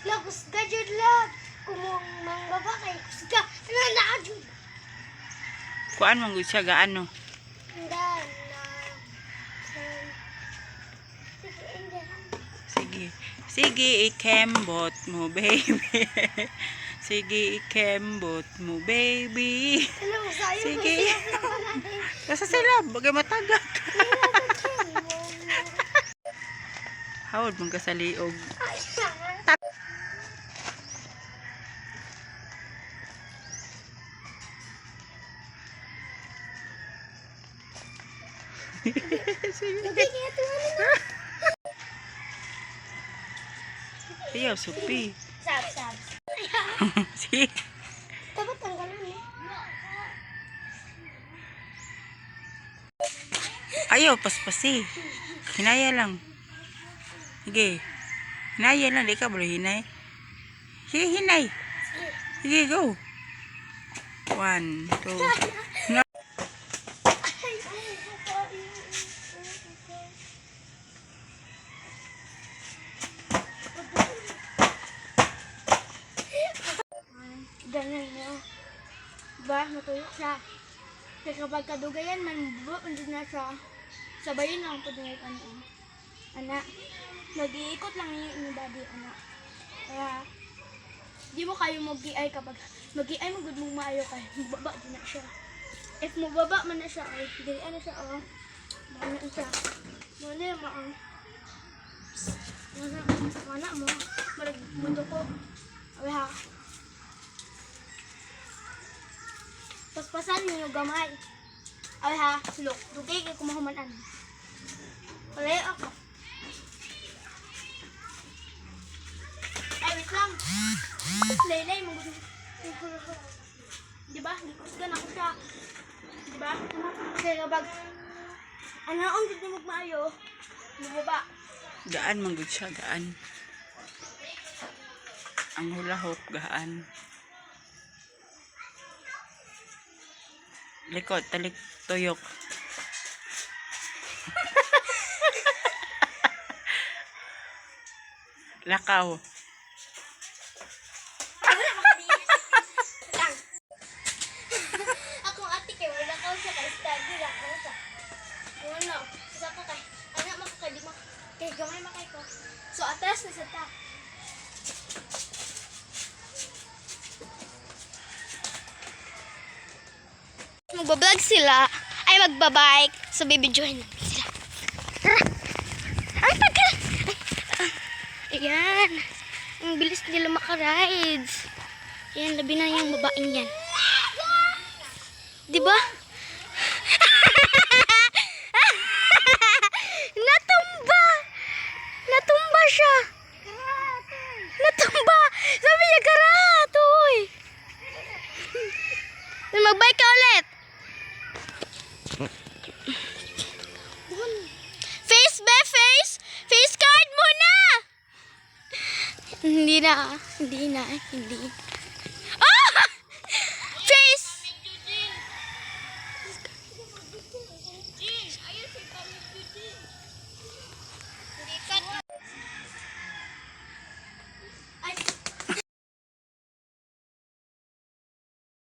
Lakusga jud lang. Kumong mangbaba kay kusga. Ano na jud. Kuan man gud siya gaano. Indan na. Sige, indan. Sige. Sige, ikembot mo, baby. Sige, ikembot mo, baby. Ano sayo? Sige. Basta sila, bagay matagak. Hawad mong kasaliog. Sige. Ayaw, supi. Sab. Sige. Dapat tanggalan eh. Ayaw, paspasi. Hinaya lang. Sige. Hinaya lang, di ka boleh hinay. Sige, hinay. Sige, go. 1, 2. No. Ganyan niyo. Ba, matulog siya. Kaya kapag kadugayan, manbubo, hindi na siya. Sabayin lang po din ano. Anak, nag-iikot lang yung body, anak. Kaya, di mo kayo mag-i-ay kapag mag-i-ay mo good mong maayo kayo. Mababa din na siya. If mababa man na siya, ay, hindi na siya, oh. Mana siya. Mana mo, oh. Mana mo. Marag mundo ko. Awe ha. Paspasan niyo gamay. Ay ha, sulok. Dugay kay kumahumanan. Palay ako. Ay, wait lang. Laylay mo. Diba? Hindi ko siya ako siya. Diba? Kaya kapag anaon dito magmaayo, bumaba. Gaan man gud siya, gaan. Ang hula hoop, gaan. Likod, talik, tuyok. Lakaw. Akong ate kay wala ka siya kay study lang ako sa. Wala, sa ka kay anak makakadi mo kay gamay makay ko. So atras na sa ta. Magbablog sila, ay magbabike, so bibidyohin natin sila. Ang tagal! Ayan, ang bilis nila makarides. Ayan, labi na yung babaeng yan. Diba? Natumba! Natumba siya! Natumba! Sabi niya karat! Uy! Magbike ka ulit! Face be face! Face card muna! Hindi na.